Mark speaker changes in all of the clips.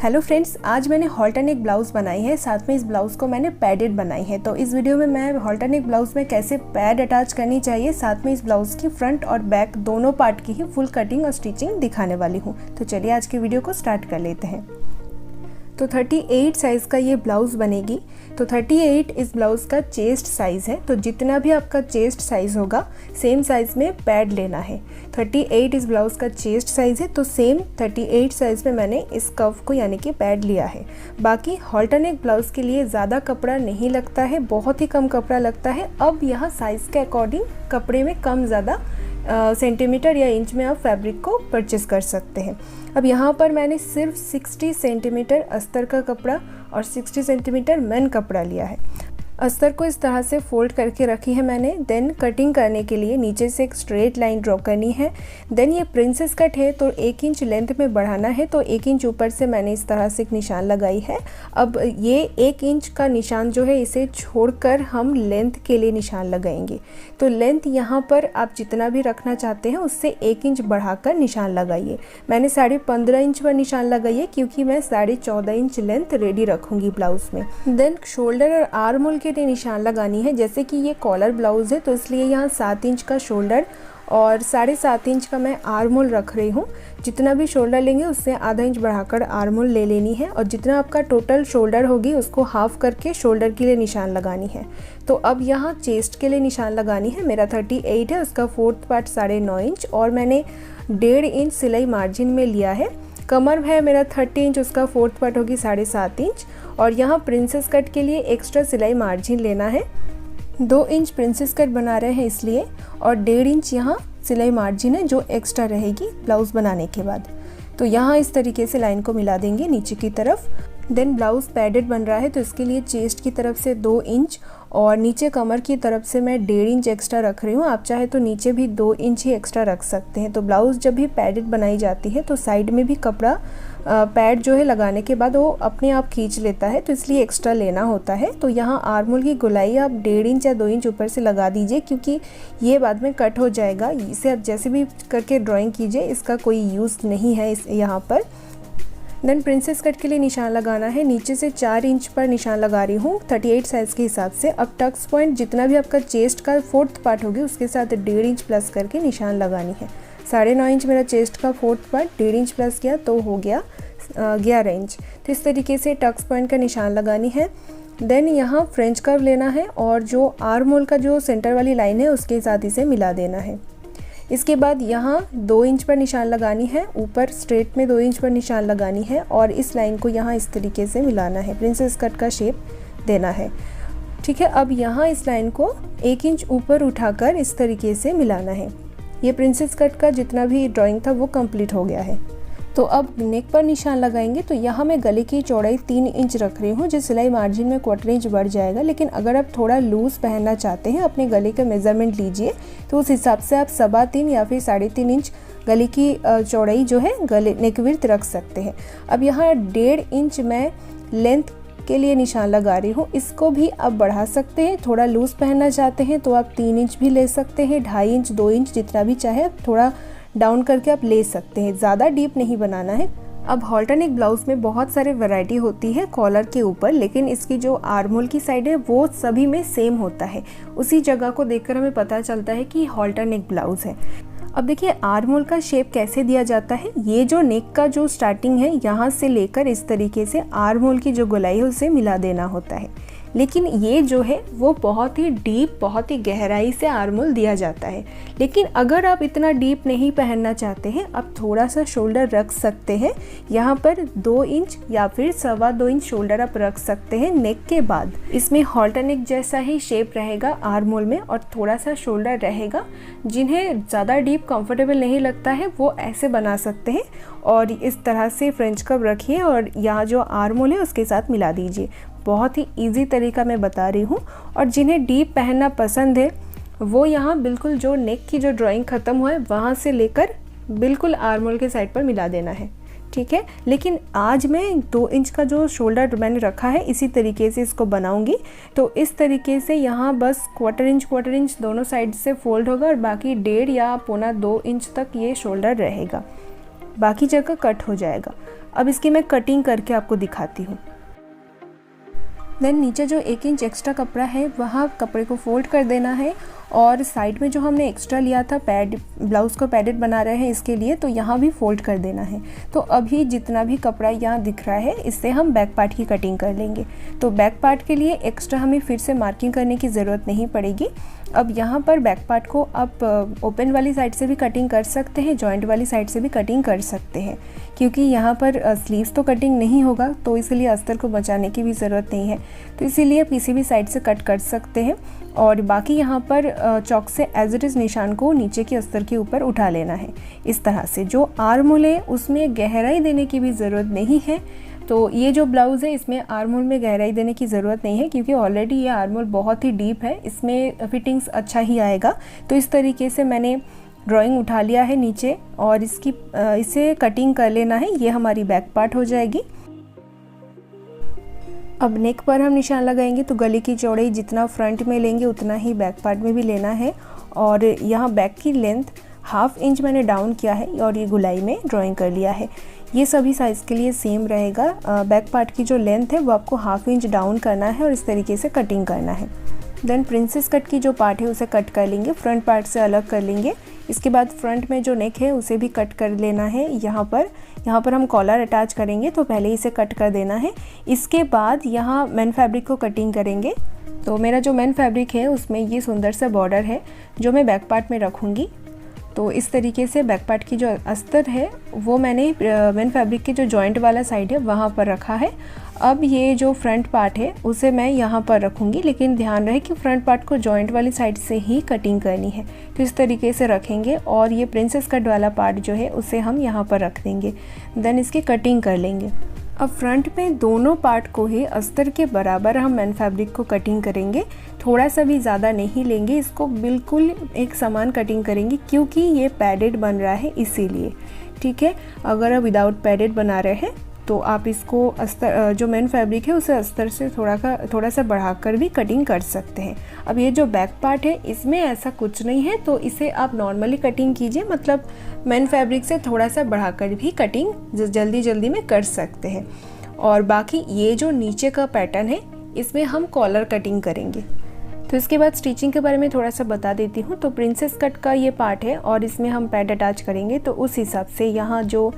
Speaker 1: Hello friends, आज मैंने halter neck blouse बनाई है। साथ में इस ब्लाउज़ को मैंने पैडेड बनाई है। तो इस वीडियो में मैं हॉल्टर नेक ब्लाउज़ में कैसे पैड अटैच करनी चाहिए, साथ में इस ब्लाउज़ की फ्रंट और बैक दोनों पार्ट की ही फुल कटिंग और स्टिचिंग दिखाने वाली हूँ। तो चलिए आज के वीडियो को स्टार्ट कर लेते हैं। तो 38 साइज़ का ये ब्लाउज़ बनेगी। तो 38 इस ब्लाउज़ का चेस्ट साइज़ है। तो जितना भी आपका चेस्ट साइज़ होगा सेम साइज़ में पैड लेना है। 38 इस ब्लाउज़ का चेस्ट साइज़ है, तो सेम 38 साइज़ में मैंने इस कव को यानी कि पैड लिया है। बाकी हॉल्टर नेक ब्लाउज़ के लिए ज़्यादा कपड़ा नहीं लगता है, बहुत ही कम कपड़ा लगता है। अब यहाँ साइज़ के अकॉर्डिंग कपड़े में कम ज़्यादा सेंटीमीटर या इंच में आप फैब्रिक को परचेस कर सकते हैं। अब यहाँ पर मैंने सिर्फ 60 सेंटीमीटर अस्तर का कपड़ा और 60 सेंटीमीटर मेन कपड़ा लिया है। अस्तर को इस तरह से फोल्ड करके रखी है मैंने। देन कटिंग करने के लिए नीचे से एक स्ट्रेट लाइन ड्रॉ करनी है। देन ये प्रिंसेस कट है तो 1 इंच लेंथ में बढ़ाना है, तो 1 इंच ऊपर से मैंने इस तरह से एक निशान लगाई है। अब ये 1 इंच का निशान जो है इसे छोड़कर हम लेंथ के लिए निशान लगाएंगे। तो लेंथ यहाँ पर आप जितना भी रखना चाहते हैं उससे 1 इंच बढ़ाकर निशान लगाइए। मैंने 15.5 इंच पर निशान लगाई है क्योंकि मैं 14.5 इंच लेंथ रेडी रखूँगी ब्लाउज़ में। देन शोल्डर और आर्म होल के लिए निशान लगानी है। जैसे कि ये कॉलर ब्लाउज़ है तो इसलिए यहाँ 7 इंच का शोल्डर और 7.5 इंच का मैं आर्म होल रख रही हूँ। जितना भी शोल्डर लेंगे उससे आधा इंच बढ़ाकर आर्म होल ले लेनी है और जितना आपका टोटल शोल्डर होगी उसको हाफ करके शोल्डर के लिए निशान लगानी है। तो अब यहाँ चेस्ट के लिए निशान लगानी है। मेरा 38 है, उसका 4th पार्ट 9.5 इंच और मैंने 1.5 इंच सिलाई मार्जिन में लिया है। कमर है मेरा 30 इंच, उसका 4th पार्ट होगी 7.5 इंच और यहाँ प्रिंसेस कट के लिए एक्स्ट्रा सिलाई मार्जिन लेना है। 2 इंच प्रिंसेस कट बना रहे हैं इसलिए, और 1.5 इंच यहाँ सिलाई मार्जिन है जो एक्स्ट्रा रहेगी ब्लाउज़ बनाने के बाद। तो यहाँ इस तरीके से लाइन को मिला देंगे नीचे की तरफ। देन ब्लाउज़ पैडेड बन रहा है तो इसके लिए चेस्ट की तरफ से 2 इंच और नीचे कमर की तरफ से मैं 1.5 इंच एक्स्ट्रा रख रही हूँ। आप चाहे तो नीचे भी 2 इंच ही एक्स्ट्रा रख सकते हैं। तो ब्लाउज़ जब भी पैडेड बनाई जाती है तो साइड में भी कपड़ा पैड जो है लगाने के बाद वो अपने आप खींच लेता है, तो इसलिए एक्स्ट्रा लेना होता है। तो यहाँ आर्म होल की गोलाई आप 1.5 इंच या 2 इंच ऊपर से लगा दीजिए क्योंकि ये बाद में कट हो जाएगा। इसे आप जैसे भी करके ड्राइंग कीजिए, इसका कोई यूज़ नहीं है इस यहाँ पर। देन प्रिंसेस कट के लिए निशान लगाना है। नीचे से 4 इंच पर निशान लगा रही हूँ 38 साइज़ के हिसाब से। अब टक्स पॉइंट जितना भी आपका चेस्ट का 4th पार्ट होगी उसके साथ 1.5 इंच प्लस करके निशान लगानी है। 9.5 इंच मेरा चेस्ट का 4th पार्ट, 1.5 इंच प्लस किया तो हो गया 11 इंच। तो इस तरीके से टक्स पॉइंट का निशान लगानी है। देन यहाँ फ्रेंच कर्व लेना है और जो आर्म होल का जो सेंटर वाली लाइन है उसके साथ इसे मिला देना है। इसके बाद यहाँ 2 इंच पर निशान लगानी है, ऊपर स्ट्रेट में 2 इंच पर निशान लगानी है और इस लाइन को यहाँ इस तरीके से मिलाना है, प्रिंसेस कट का शेप देना है। ठीक है, अब यहाँ इस लाइन को 1 इंच ऊपर उठाकर इस तरीके से मिलाना है। ये प्रिंसेस कट का जितना भी ड्राइंग था वो कंप्लीट हो गया है। तो अब नेक पर निशान लगाएंगे। तो यहाँ मैं गले की चौड़ाई 3 इंच रख रही हूँ, जो सिलाई मार्जिन में 1/4 इंच बढ़ जाएगा। लेकिन अगर आप थोड़ा लूज़ पहनना चाहते हैं, अपने गले का मेज़रमेंट लीजिए तो उस हिसाब से आप 3.25 या फिर 3.5 इंच गले की चौड़ाई जो है गले नेक विड्थ रख सकते हैं। अब यहाँ 1.5 इंच मैं लेंथ के लिए निशान लगा रही हूँ। इसको भी आप बढ़ा सकते हैं, थोड़ा लूज़ पहनना चाहते हैं तो आप 3 इंच भी ले सकते हैं, 2.5 इंच, 2 इंच, जितना भी चाहे थोड़ा डाउन करके आप ले सकते हैं। ज़्यादा डीप नहीं बनाना है। अब हॉल्टर नेक ब्लाउज़ में बहुत सारे वैरायटी होती है कॉलर के ऊपर, लेकिन इसकी जो आर्म होल की साइड है वो सभी में सेम होता है। उसी जगह को देखकर हमें पता चलता है कि हॉल्टर नेक ब्लाउज़ है। अब देखिए आर्म होल का शेप कैसे दिया जाता है। ये जो नेक का जो स्टार्टिंग है यहाँ से लेकर इस तरीके से आर्म होल की जो गोलाई है उसे मिला देना होता है। लेकिन ये जो है वो बहुत ही डीप, बहुत ही गहराई से आर्म होल दिया जाता है। लेकिन अगर आप इतना डीप नहीं पहनना चाहते हैं, आप थोड़ा सा शोल्डर रख सकते हैं। यहाँ पर 2 इंच या फिर 2.25 इंच शोल्डर आप रख सकते हैं नेक के बाद। इसमें हॉल्टर नेक जैसा ही शेप रहेगा आर्म होल में और थोड़ा सा शोल्डर रहेगा। जिन्हें ज़्यादा डीप कंफर्टेबल नहीं लगता है वो ऐसे बना सकते हैं और इस तरह से फ्रेंच कर्व रखिए और यहाँ जो आर्म होल है उसके साथ मिला दीजिए। बहुत ही इजी तरीका मैं बता रही हूँ। और जिन्हें डीप पहनना पसंद है वो यहाँ बिल्कुल जो नेक की जो ड्राइंग ख़त्म हुआ है वहाँ से लेकर बिल्कुल आर्म होल के साइड पर मिला देना है। ठीक है, लेकिन आज मैं 2 इंच का जो शोल्डर मैंने रखा है इसी तरीके से इसको बनाऊंगी। तो इस तरीके से यहाँ बस 1/4 इंच दोनों साइड से फोल्ड होगा और बाकी 1.5 या 1.25 2 इंच तक ये शोल्डर रहेगा। बाकी जगह कट हो जाएगा। अब इसकी मैं कटिंग करके आपको दिखाती हूँ। देन नीचे जो 1 इंच एक्स्ट्रा कपड़ा है वहाँ कपड़े को फोल्ड कर देना है और साइड में जो हमने एक्स्ट्रा लिया था पैड, ब्लाउज़ को पैडेड बना रहे हैं इसके लिए, तो यहाँ भी फोल्ड कर देना है। तो अभी जितना भी कपड़ा यहाँ दिख रहा है इससे हम बैक पार्ट की कटिंग कर लेंगे। तो बैक पार्ट के लिए एक्स्ट्रा हमें फिर से मार्किंग करने की ज़रूरत नहीं पड़ेगी। अब यहाँ पर बैक पार्ट को आप ओपन वाली साइड से भी कटिंग कर सकते हैं, जॉइंट वाली साइड से भी कटिंग कर सकते हैं, क्योंकि यहाँ पर स्लीव्स तो कटिंग नहीं होगा तो इसलिए अस्तर को बचाने की भी ज़रूरत नहीं है। तो इसीलिए किसी भी साइड से कट कर सकते हैं। और बाकी यहाँ पर चॉक से एज इट इज़ निशान को नीचे की अस्तर के ऊपर उठा लेना है इस तरह से। जो आर्म होल है उसमें गहराई देने की भी ज़रूरत नहीं है। तो ये जो ब्लाउज़ है इसमें आर्म होल में गहराई देने की ज़रूरत नहीं है, क्योंकि ऑलरेडी ये आर्म होल बहुत ही डीप है, इसमें फिटिंग्स अच्छा ही आएगा। तो इस तरीके से मैंने ड्राइंग उठा लिया है नीचे और इसे कटिंग कर लेना है। ये हमारी बैक पार्ट हो जाएगी। अब नेक पर हम निशान लगाएंगे तो गले की चौड़ाई जितना फ्रंट में लेंगे उतना ही बैक पार्ट में भी लेना है। और यहाँ बैक की लेंथ 1/2 इंच मैंने डाउन किया है और ये गुलाई में ड्राइंग कर लिया है। ये सभी साइज़ के लिए सेम रहेगा। बैक पार्ट की जो लेंथ है वो आपको 1/2 इंच डाउन करना है और इस तरीके से कटिंग करना है। देन प्रिंसेस कट की जो पार्ट है उसे कट कर लेंगे, फ्रंट पार्ट से अलग कर लेंगे। इसके बाद फ्रंट में जो नेक है उसे भी कट कर लेना है। यहाँ पर हम कॉलर अटैच करेंगे तो पहले इसे कट कर देना है। इसके बाद यहाँ मेन फैब्रिक को कटिंग करेंगे। तो मेरा जो मेन फैब्रिक है उसमें ये सुंदर सा बॉर्डर है जो मैं बैक पार्ट में रखूँगी। तो इस तरीके से बैक पार्ट की जो अस्तर है वो मैंने मेन फैब्रिक के जो जॉइंट वाला साइड है वहाँ पर रखा है। अब ये जो फ्रंट पार्ट है उसे मैं यहाँ पर रखूँगी, लेकिन ध्यान रहे कि फ्रंट पार्ट को जॉइंट वाली साइड से ही कटिंग करनी है। तो इस तरीके से रखेंगे और ये प्रिंसेस कट वाला पार्ट जो है उसे हम यहाँ पर रख देंगे। देन इसकी कटिंग कर लेंगे। अब फ्रंट में दोनों पार्ट को ही अस्तर के बराबर हम मेन फैब्रिक को कटिंग करेंगे। थोड़ा सा भी ज़्यादा नहीं लेंगे, इसको बिल्कुल एक समान कटिंग करेंगे, क्योंकि ये पैडेड बन रहा है इसीलिए। ठीक है, अगर आप विदाउट पैडेड बना रहे हैं तो आप इसको अस्तर जो मेन फैब्रिक है उसे अस्तर से थोड़ा सा बढ़ाकर भी कटिंग कर सकते हैं। अब ये जो बैक पार्ट है इसमें ऐसा कुछ नहीं है, तो इसे आप नॉर्मली कटिंग कीजिए, मतलब मेन फैब्रिक से थोड़ा सा बढ़ाकर भी कटिंग जल्दी में कर सकते हैं। और बाकी ये जो नीचे का पैटर्न है इसमें हम कॉलर कटिंग करेंगे। तो इसके बाद स्टिचिंग के बारे में थोड़ा सा बता देती हूँ। तो प्रिंसेस कट का ये पार्ट है और इसमें हम पैड अटैच करेंगे, तो उस हिसाब से यहाँ जो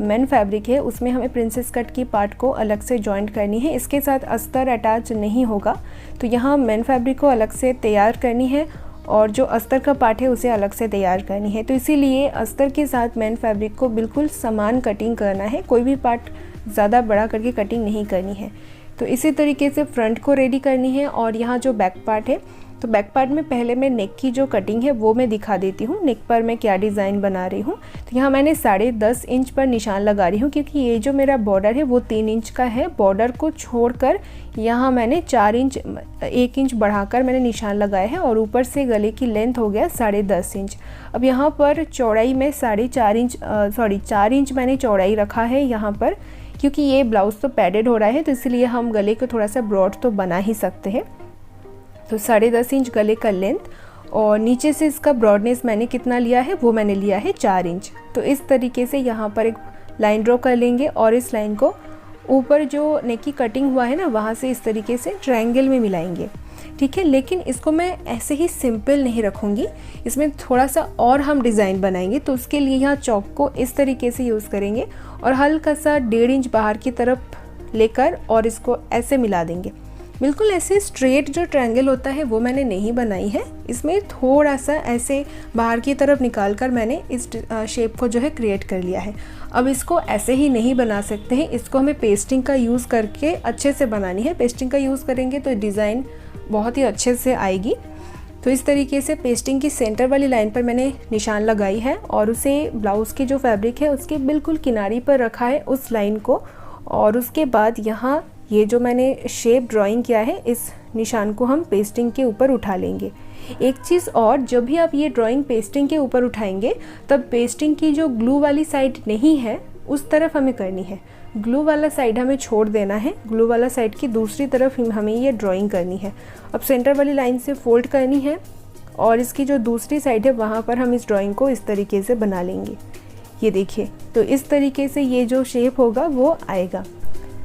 Speaker 1: मेन फैब्रिक है उसमें हमें प्रिंसेस कट की पार्ट को अलग से जॉइंट करनी है। इसके साथ अस्तर अटैच नहीं होगा, तो यहाँ मेन फैब्रिक को अलग से तैयार करनी है और जो अस्तर का पार्ट है उसे अलग से तैयार करनी है। तो इसीलिए अस्तर के साथ मेन फैब्रिक को बिल्कुल समान कटिंग करना है, कोई भी पार्ट ज़्यादा बड़ा करके कटिंग नहीं करनी है। तो इसी तरीके से फ्रंट को रेडी करनी है। और यहाँ जो बैक पार्ट है, तो बैक पार्ट में पहले मैं नेक की जो कटिंग है वो मैं दिखा देती हूँ, नेक पर मैं क्या डिज़ाइन बना रही हूँ। तो यहाँ मैंने 10.5 इंच पर निशान लगा रही हूँ, क्योंकि ये जो मेरा बॉर्डर है वो 3 इंच का है। बॉर्डर को छोड़कर यहाँ मैंने 1 इंच बढ़ाकर मैंने निशान लगाया है और ऊपर से गले की लेंथ हो गया 10.5 इंच। अब यहाँ पर चौड़ाई में 4 इंच मैंने चौड़ाई रखा है यहाँ पर, क्योंकि ये ब्लाउज़ तो पैडेड हो रहा है, तो इसलिए हम गले को थोड़ा सा ब्रॉड तो बना ही सकते हैं। तो 10.5 इंच गले का लेंथ और नीचे से इसका ब्रॉडनेस मैंने कितना लिया है, वो मैंने लिया है 4 इंच। तो इस तरीके से यहाँ पर एक लाइन ड्रॉ कर लेंगे और इस लाइन को ऊपर जो नेक की कटिंग हुआ है ना वहाँ से इस तरीके से ट्रायंगल में मिलाएंगे। ठीक है, लेकिन इसको मैं ऐसे ही सिंपल नहीं रखूँगी, इसमें थोड़ा सा और हम डिज़ाइन बनाएंगे। तो उसके लिए यहाँ चॉक को इस तरीके से यूज़ करेंगे और हल्का सा 1.5 इंच बाहर की तरफ लेकर और इसको ऐसे मिला देंगे। बिल्कुल ऐसे स्ट्रेट जो ट्रायंगल होता है वो मैंने नहीं बनाई है, इसमें थोड़ा सा ऐसे बाहर की तरफ निकाल कर मैंने इस शेप को जो है क्रिएट कर लिया है। अब इसको ऐसे ही नहीं बना सकते हैं, इसको हमें पेस्टिंग का यूज़ करके अच्छे से बनानी है। पेस्टिंग का यूज़ करेंगे तो डिज़ाइन बहुत ही अच्छे से आएगी। तो इस तरीके से पेस्टिंग की सेंटर वाली लाइन पर मैंने निशान लगाई है और उसे ब्लाउज़ की जो फैब्रिक है उसके बिल्कुल किनारी पर रखा है उस लाइन को। और उसके बाद यहाँ ये जो मैंने शेप ड्राइंग किया है इस निशान को हम पेस्टिंग के ऊपर उठा लेंगे। एक चीज़ और, जब भी आप ये ड्राइंग पेस्टिंग के ऊपर उठाएंगे तब पेस्टिंग की जो ग्लू वाली साइड नहीं है उस तरफ हमें करनी है, ग्लू वाला साइड हमें छोड़ देना है। ग्लू वाला साइड की दूसरी तरफ हमें ये ड्राइंग करनी है। अब सेंटर वाली लाइन से फोल्ड करनी है और इसकी जो दूसरी साइड है वहाँ पर हम इस ड्राइंग को इस तरीके से बना लेंगे। ये देखिए, तो इस तरीके से ये जो शेप होगा वो आएगा।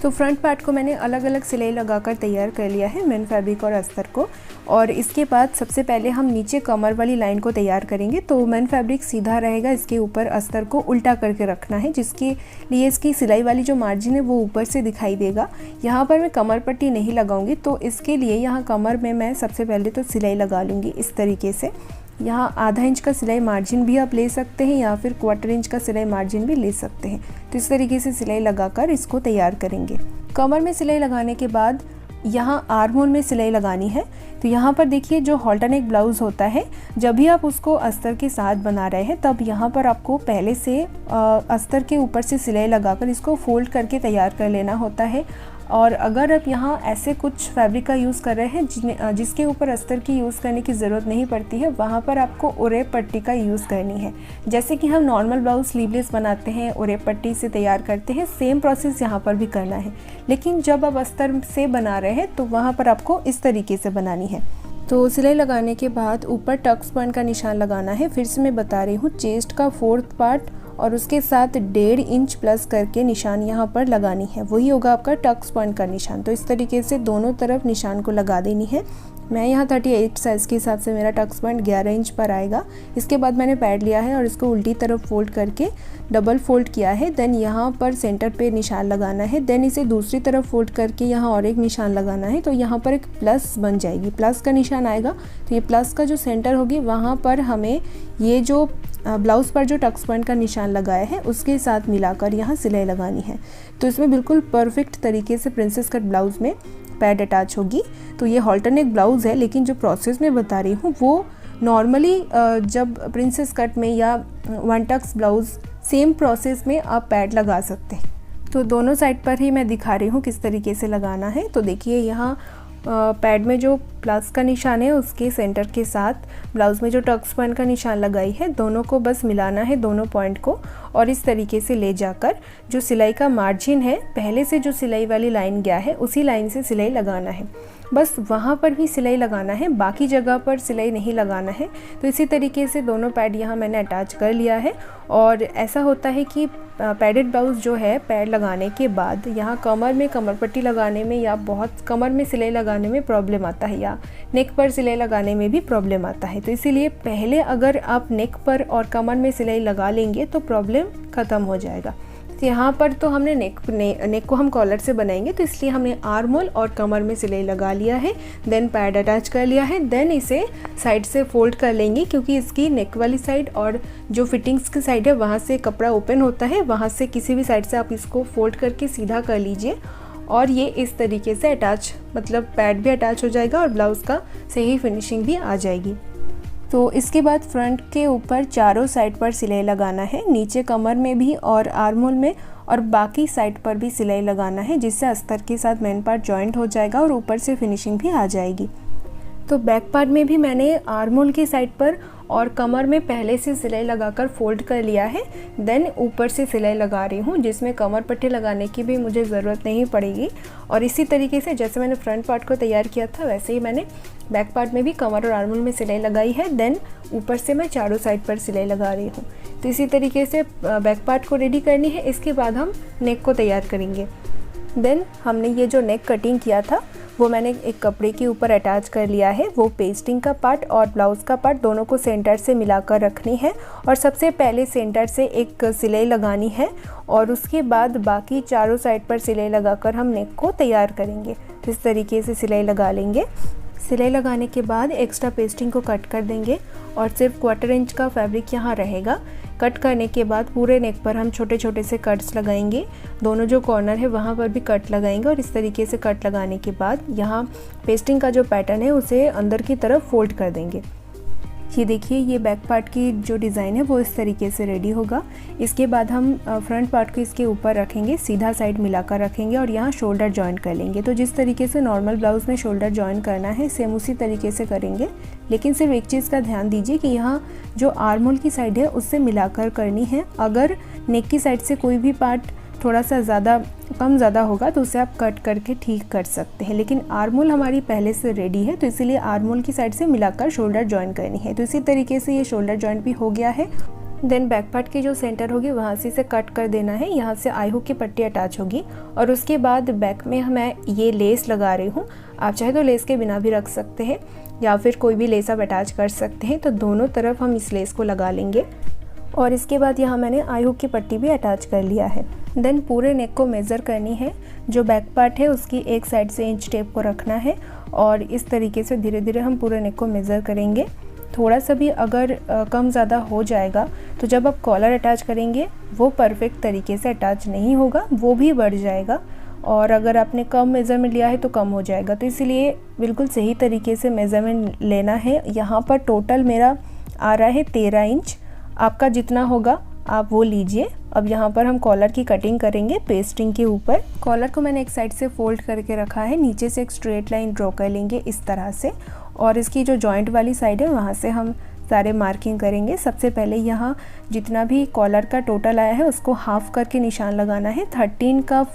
Speaker 1: तो फ्रंट पार्ट को मैंने अलग अलग सिलाई लगाकर तैयार कर लिया है, मेन फैब्रिक और अस्तर को। और इसके बाद सबसे पहले हम नीचे कमर वाली लाइन को तैयार करेंगे। तो मेन फैब्रिक सीधा रहेगा, इसके ऊपर अस्तर को उल्टा करके रखना है, जिसके लिए इसकी सिलाई वाली जो मार्जिन है वो ऊपर से दिखाई देगा। यहाँ पर मैं कमर पट्टी नहीं लगाऊंगी, तो इसके लिए यहाँ कमर में मैं सबसे पहले तो सिलाई लगा लूँगी इस तरीके से। यहाँ आधा इंच का सिलाई मार्जिन भी आप ले सकते हैं या फिर 1/4 इंच का सिलाई मार्जिन भी ले सकते हैं। तो इस तरीके से सिलाई लगाकर इसको तैयार करेंगे। कमर में सिलाई लगाने के बाद यहाँ आर्म होल में सिलाई लगानी है। तो यहाँ पर देखिए, जो हॉल्टर नेक ब्लाउज़ होता है, जब भी आप उसको अस्तर के साथ बना रहे हैं तब यहाँ पर आपको पहले से अस्तर के ऊपर से सिलाई लगाकर इसको फोल्ड करके तैयार कर लेना होता है। और अगर आप यहाँ ऐसे कुछ फैब्रिक का यूज़ कर रहे हैं जिसके ऊपर अस्तर की यूज़ करने की ज़रूरत नहीं पड़ती है, वहाँ पर आपको उरेप पट्टी का यूज़ करनी है। जैसे कि हम नॉर्मल ब्लाउज स्लीवलेस बनाते हैं, उरेप पट्टी से तैयार करते हैं, सेम प्रोसेस यहाँ पर भी करना है। लेकिन जब आप अस्तर से बना रहे हैं तो वहाँ पर आपको इस तरीके से बनानी है। तो सिलाई लगाने के बाद ऊपर टक्स पॉइंट का निशान लगाना है। फिर से मैं बता रही हूँ, चेस्ट का 4th पार्ट और उसके साथ 1.5 इंच प्लस करके निशान यहाँ पर लगानी है, वही होगा आपका टक्स पॉइंट का निशान। तो इस तरीके से दोनों तरफ निशान को लगा देनी है। मैं यहाँ 38 साइज़ के हिसाब से मेरा टक्स पॉइंट 11 इंच पर आएगा। इसके बाद मैंने पैड लिया है और इसको उल्टी तरफ फोल्ड करके डबल फोल्ड किया है। देन यहाँ पर सेंटर पे निशान लगाना है। देन इसे दूसरी तरफ फोल्ड करके यहाँ और एक निशान लगाना है। तो यहाँ पर एक प्लस बन जाएगी, प्लस का निशान आएगा। तो ये प्लस का जो सेंटर होगी वहाँ पर हमें ये जो ब्लाउज़ पर जो टक्स पॉइंट का निशान लगाया है उसके साथ मिलाकर यहाँ सिलाई लगानी है। तो इसमें बिल्कुल परफेक्ट तरीके से प्रिंसेस कट ब्लाउज़ में पैड अटैच होगी। तो ये हॉल्टर नेक ब्लाउज़ है, लेकिन जो प्रोसेस मैं बता रही हूँ वो नॉर्मली जब प्रिंसेस कट में या one Tux blouse same process में आप पैड लगा सकते हैं। तो दोनों साइड पर ही मैं दिखा रही हूँ किस तरीके से लगाना है। तो देखिए, यहाँ पैड में जो प्लस का निशान है उसके सेंटर के साथ ब्लाउज़ में जो टक्स पॉइंट का निशान लगाई है, दोनों को बस मिलाना है, दोनों पॉइंट को, और इस तरीके से ले जाकर जो सिलाई का मार्जिन है, पहले से जो सिलाई वाली लाइन गया है उसी लाइन से सिलाई लगाना है। बस वहाँ पर भी सिलाई लगाना है, बाकी जगह पर सिलाई नहीं लगाना है। तो इसी तरीके से दोनों पैड यहाँ मैंने अटैच कर लिया है। और ऐसा होता है कि पैडेड ब्लाउज़ जो है, पैड लगाने के बाद यहाँ कमर में कमर पट्टी लगाने में या बहुत कमर में सिलाई लगाने में प्रॉब्लम आता है, या नेक पर सिलाई लगाने में भी प्रॉब्लम आता है। तो इसीलिए पहले अगर आप नेक पर और कमर में सिलाई लगा लेंगे तो प्रॉब्लम ख़त्म हो जाएगा। तो यहाँ पर तो हमने नेक को हम कॉलर से बनाएंगे, तो इसलिए हमने आर्म होल और कमर में सिलाई लगा लिया है। देन पैड अटैच कर लिया है। देन इसे साइड से फोल्ड कर लेंगे, क्योंकि इसकी नेक वाली साइड और जो फिटिंग्स की साइड है वहाँ से कपड़ा ओपन होता है, वहाँ से किसी भी साइड से आप इसको फोल्ड करके सीधा कर लीजिए और ये इस तरीके से अटैच, मतलब पैड भी अटैच हो जाएगा और ब्लाउज़ का सही फिनिशिंग भी आ जाएगी। तो इसके बाद फ्रंट के ऊपर चारों साइड पर सिलाई लगाना है, नीचे कमर में भी और आर्म होल में, और बाकी साइड पर भी सिलाई लगाना है, जिससे अस्तर के साथ मेन पार्ट जॉइंट हो जाएगा और ऊपर से फिनिशिंग भी आ जाएगी। तो बैक पार्ट में भी मैंने आर्म होल की साइड पर और कमर में पहले से सिलाई लगाकर फोल्ड कर लिया है। देन ऊपर से सिलाई लगा रही हूँ, जिसमें कमर पट्टी लगाने की भी मुझे ज़रूरत नहीं पड़ेगी। और इसी तरीके से जैसे मैंने फ्रंट पार्ट को तैयार किया था, वैसे ही मैंने बैक पार्ट में भी कमर और आर्म होल में सिलाई लगाई है। देन ऊपर से मैं चारों साइड पर सिलाई लगा रही हूँ। तो इसी तरीके से बैक पार्ट को रेडी करनी है। इसके बाद हम नेक को तैयार करेंगे। देन हमने ये जो नेक कटिंग किया था वो मैंने एक कपड़े के ऊपर अटैच कर लिया है। वो पेस्टिंग का पार्ट और ब्लाउज़ का पार्ट दोनों को सेंटर से मिलाकर रखनी है, और सबसे पहले सेंटर से एक सिलाई लगानी है और उसके बाद बाकी चारों साइड पर सिलाई लगाकर हम नेक को तैयार करेंगे। तो इस तरीके से सिलाई लगा लेंगे। सिलाई लगाने के बाद एक्स्ट्रा पेस्टिंग को कट कर देंगे और सिर्फ 1/4 इंच का फैब्रिक यहाँ रहेगा। कट करने के बाद पूरे नेक पर हम छोटे छोटे से कट्स लगाएंगे, दोनों जो कॉर्नर है वहाँ पर भी कट लगाएंगे। और इस तरीके से कट लगाने के बाद यहाँ पेस्टिंग का जो पैटर्न है उसे अंदर की तरफ फोल्ड कर देंगे। ये देखिए, ये बैक पार्ट की जो डिज़ाइन है वो इस तरीके से रेडी होगा। इसके बाद हम फ्रंट पार्ट को इसके ऊपर रखेंगे, सीधा साइड मिलाकर रखेंगे और यहाँ शोल्डर जॉइन कर लेंगे। तो जिस तरीके से नॉर्मल ब्लाउज़ में शोल्डर जॉइन करना है, सेम उसी तरीके से करेंगे। लेकिन सिर्फ एक चीज़ का ध्यान दीजिए कि यहाँ जो आर्म होल की साइड है उससे मिलाकर करनी है। अगर नेक की साइड से कोई भी पार्ट थोड़ा सा कम ज़्यादा होगा तो उसे आप कट करके ठीक कर सकते हैं। लेकिन आर्म होल हमारी पहले से रेडी है, तो इसीलिए आर्म होल की साइड से मिलाकर शोल्डर जॉइन करनी है। तो इसी तरीके से ये शोल्डर जॉइंट भी हो गया है। देन बैक पार्ट की जो सेंटर होगी वहाँ से इसे कट कर देना है। यहाँ से आई हुक की पट्टी अटैच होगी और उसके बाद बैक में मैं ये लेस लगा रही हूँ। आप चाहे तो लेस के बिना भी रख सकते हैं या फिर कोई भी लेस आप अटैच कर सकते हैं। तो दोनों तरफ हम इस लेस को लगा लेंगे और इसके बाद यहाँ मैंने आई हुक की पट्टी भी अटैच कर लिया है। देन पूरे नेक को मेज़र करनी है। जो बैक पार्ट है उसकी एक साइड से इंच टेप को रखना है और इस तरीके से धीरे धीरे हम पूरे नेक को मेज़र करेंगे। थोड़ा सा भी अगर कम ज़्यादा हो जाएगा तो जब आप कॉलर अटैच करेंगे वो परफेक्ट तरीके से अटैच नहीं होगा, वो भी बढ़ जाएगा। और अगर आपने कम मेज़रमेंट लिया है तो कम हो जाएगा। तो इसीलिए बिल्कुल सही तरीके से मेज़रमेंट लेना है। यहाँ पर टोटल मेरा आ रहा है 13 इंच। आपका जितना होगा आप वो लीजिए। अब यहाँ पर हम कॉलर की कटिंग करेंगे पेस्टिंग के ऊपर। कॉलर को मैंने एक साइड से फोल्ड करके रखा है, नीचे से एक स्ट्रेट लाइन ड्रॉ कर लेंगे इस तरह से और इसकी जो जॉइंट वाली साइड है वहाँ से हम सारे मार्किंग करेंगे। सबसे पहले यहाँ जितना भी कॉलर का टोटल आया है उसको हाफ़ करके निशान लगाना है। 13 का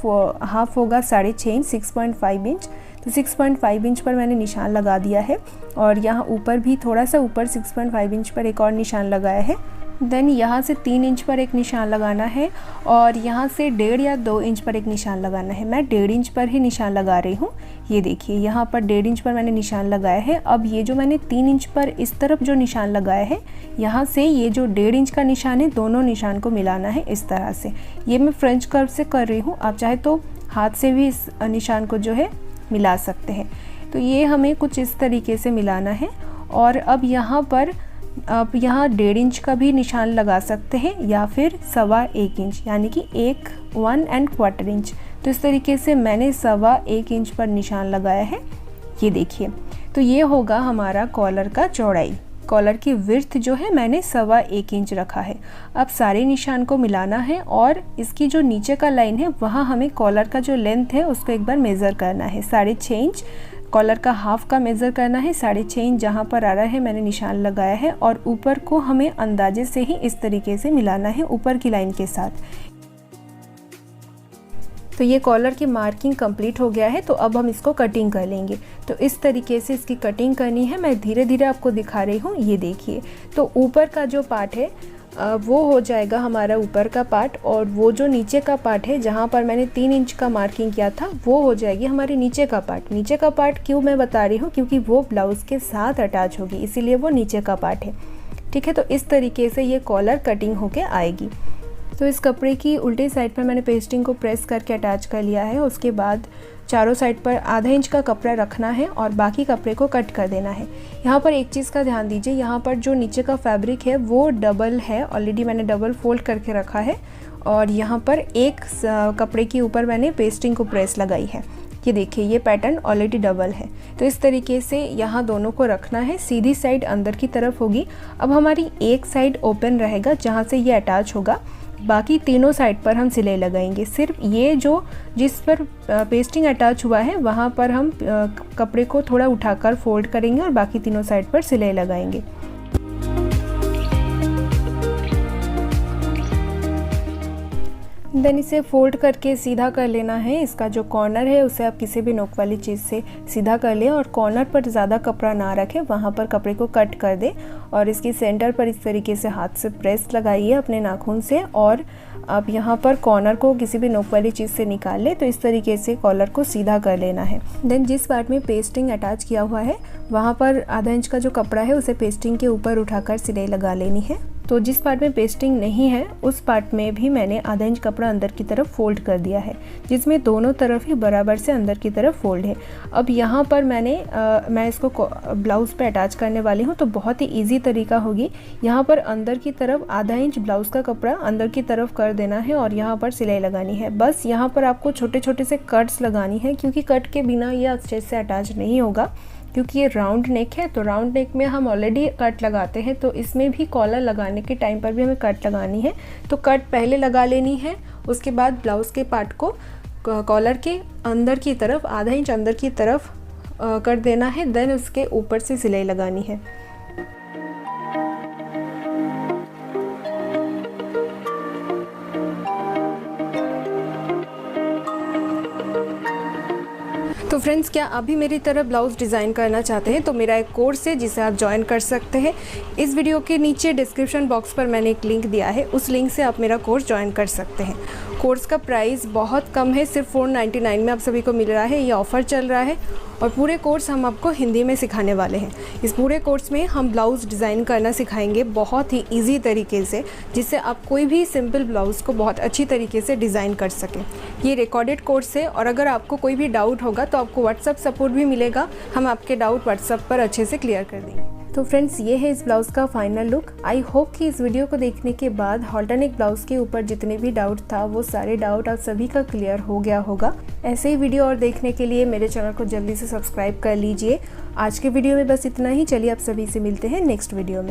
Speaker 1: हाफ़ होगा 6.5 इंच, 6.5 इंच। तो 6.5 इंच पर मैंने निशान लगा दिया है और यहाँ ऊपर भी थोड़ा सा ऊपर 6.5 इंच पर एक और निशान लगाया है। देन यहाँ से 3 इंच पर एक निशान लगाना है और यहाँ से 1.5 या 2 इंच पर एक निशान लगाना है। मैं 1.5 इंच पर ही निशान लगा रही हूँ। ये देखिए यहाँ पर 1.5 इंच पर मैंने निशान लगाया है। अब ये जो मैंने 3 इंच पर इस तरफ जो निशान लगाया है, यहाँ से ये जो 1.5 इंच का निशान है दोनों निशान को मिलाना है इस तरह से। ये मैं फ्रेंच कर्व से कर रही हूँ, आप चाहे तो हाथ से भी इस निशान को जो है मिला सकते हैं। तो ये हमें कुछ इस तरीके से मिलाना है। और अब यहाँ पर आप यहाँ 1.5 इंच का भी निशान लगा सकते हैं या फिर 1.25 इंच, यानी कि 1.25 इंच। तो इस तरीके से मैंने 1.25 इंच पर निशान लगाया है। ये देखिए, तो ये होगा हमारा कॉलर का चौड़ाई। कॉलर की विड्थ जो है मैंने 1.25 इंच रखा है। अब सारे निशान को मिलाना है और इसकी जो नीचे का लाइन है वहाँ हमें कॉलर का जो लेंथ है उसको एक बार मेज़र करना है। 6.5 इंच कॉलर का हाफ का मेज़र करना है। 6.5 इंच जहाँ पर आ रहा है मैंने निशान लगाया है और ऊपर को हमें अंदाजे से ही इस तरीके से मिलाना है ऊपर की लाइन के साथ। तो ये कॉलर की मार्किंग कंप्लीट हो गया है। तो अब हम इसको कटिंग कर लेंगे। तो इस तरीके से इसकी कटिंग करनी है। मैं धीरे धीरे आपको दिखा रही हूँ। ये देखिए, तो ऊपर का जो पार्ट है वो हो जाएगा हमारा ऊपर का पार्ट और वो जो नीचे का पार्ट है जहाँ पर मैंने 3 इंच का मार्किंग किया था वो हो जाएगी हमारी नीचे का पार्ट। नीचे का पार्ट क्यों मैं बता रही हूँ, क्योंकि वो ब्लाउज़ के साथ अटैच होगी, इसीलिए वो नीचे का पार्ट है। ठीक है, तो इस तरीके से ये कॉलर कटिंग होके आएगी। तो इस कपड़े की उल्टी साइड पर मैंने पेस्टिंग को प्रेस करके अटैच कर लिया है। उसके बाद चारों साइड पर आधा इंच का कपड़ा रखना है और बाकी कपड़े को कट कर देना है। यहाँ पर एक चीज़ का ध्यान दीजिए, यहाँ पर जो नीचे का फैब्रिक है वो डबल है, ऑलरेडी मैंने डबल फोल्ड करके रखा है और यहाँ पर एक कपड़े के ऊपर मैंने पेस्टिंग को प्रेस लगाई है। ये देखिए, ये पैटर्न ऑलरेडी डबल है। तो इस तरीके से यहाँ दोनों को रखना है। सीधी साइड अंदर की तरफ होगी। अब हमारी एक साइड ओपन रहेगा जहाँ से ये अटैच होगा, बाकी तीनों साइड पर हम सिलाई लगाएंगे। सिर्फ ये जो जिस पर पेस्टिंग अटैच हुआ है वहाँ पर हम कपड़े को थोड़ा उठाकर फोल्ड करेंगे और बाकी तीनों साइड पर सिलाई लगाएंगे। देन इसे फोल्ड करके सीधा कर लेना है। इसका जो कॉर्नर है उसे आप किसी भी नोक वाली चीज़ से सीधा कर लें और कॉर्नर पर ज़्यादा कपड़ा ना रखें, वहाँ पर कपड़े को कट कर दें और इसकी सेंटर पर इस तरीके से हाथ से प्रेस लगाइए अपने नाखून से और आप यहाँ पर कॉर्नर को किसी भी नोक वाली चीज़ से निकाल लें। तो इस तरीके से कॉलर को सीधा कर लेना है। देन जिस पार्ट में पेस्टिंग अटैच किया हुआ है वहाँ पर आधा इंच का जो कपड़ा है उसे पेस्टिंग के ऊपर उठाकर सिलाई लगा लेनी है। तो जिस पार्ट में पेस्टिंग नहीं है उस पार्ट में भी मैंने आधा इंच कपड़ा अंदर की तरफ फोल्ड कर दिया है, जिसमें दोनों तरफ ही बराबर से अंदर की तरफ फोल्ड है। अब यहाँ पर मैं इसको ब्लाउज़ पे अटैच करने वाली हूँ, तो बहुत ही इजी तरीका होगी। यहाँ पर अंदर की तरफ आधा इंच ब्लाउज़ का कपड़ा अंदर की तरफ कर देना है और यहाँ पर सिलाई लगानी है। बस यहाँ पर आपको छोटे छोटे से कट्स लगानी है, क्योंकि कट के बिना ये अच्छे से अटैच नहीं होगा। क्योंकि ये राउंड नेक है तो राउंड नेक में हम ऑलरेडी कट लगाते हैं, तो इसमें भी कॉलर लगाने के टाइम पर भी हमें कट लगानी है। तो कट पहले लगा लेनी है, उसके बाद ब्लाउज़ के पार्ट को कॉलर के अंदर की तरफ आधा इंच अंदर की तरफ कर देना है। देन उसके ऊपर से सिलाई लगानी है। तो फ्रेंड्स, क्या आप भी मेरी तरह ब्लाउज़ डिज़ाइन करना चाहते हैं तो मेरा एक कोर्स है जिसे आप ज्वाइन कर सकते हैं। इस वीडियो के नीचे डिस्क्रिप्शन बॉक्स पर मैंने एक लिंक दिया है, उस लिंक से आप मेरा कोर्स ज्वाइन कर सकते हैं। कोर्स का प्राइस बहुत कम है, सिर्फ 499 में आप सभी को मिल रहा है। ये ऑफ़र चल रहा है और पूरे कोर्स हम आपको हिंदी में सिखाने वाले हैं। इस पूरे कोर्स में हम ब्लाउज़ डिज़ाइन करना सिखाएंगे बहुत ही ईजी तरीके से, जिससे आप कोई भी सिंपल ब्लाउज़ को बहुत अच्छी तरीके से डिज़ाइन कर सकें। ये रिकॉर्डेड कोर्स है और अगर आपको कोई भी डाउट होगा तो आपको व्हाट्सएप सपोर्ट भी मिलेगा। हम आपके डाउट व्हाट्सएप पर अच्छे से क्लियर कर देंगे। तो फ्रेंड्स, ये है इस ब्लाउज़ का फाइनल लुक। आई होप कि इस वीडियो को देखने के बाद हॉल्टर नेक ब्लाउज़ के ऊपर जितने भी डाउट था वो सारे डाउट आप सभी का क्लियर हो गया होगा। ऐसे ही वीडियो और देखने के लिए मेरे चैनल को जल्दी से सब्सक्राइब कर लीजिए। आज के वीडियो में बस इतना ही। चलिए आप सभी से मिलते हैं नेक्स्ट वीडियो में।